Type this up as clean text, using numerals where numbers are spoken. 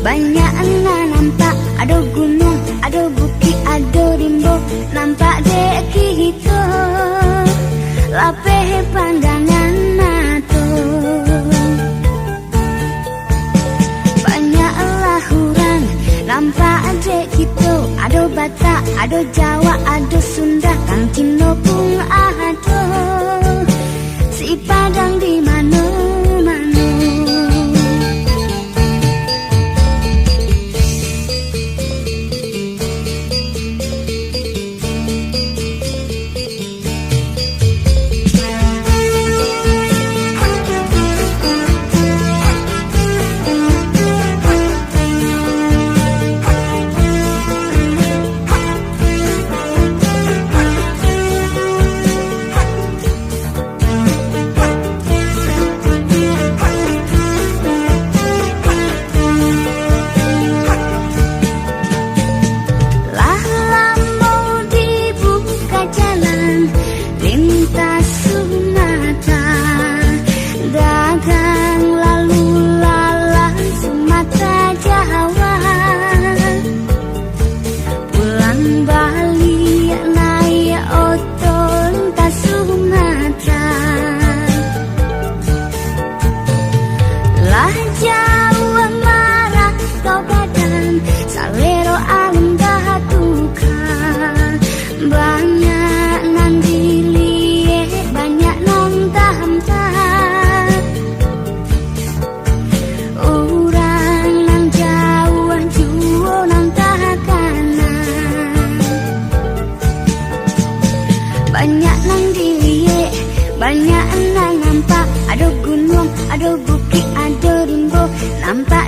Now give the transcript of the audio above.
Banyak nampak, ada gunung, ada bukit, ada rimbo, nampak dek kita, lapeh pandangan mata. Banyak lahuran, nampak dek kita, ada Batak, ada Jawa, ada Sunda, Kang Cino pun ada, si Padang di mana-mana. Banyak nang dilihat, banyak nang nampak, ada gunung, ada bukit, ada rimbo, nampak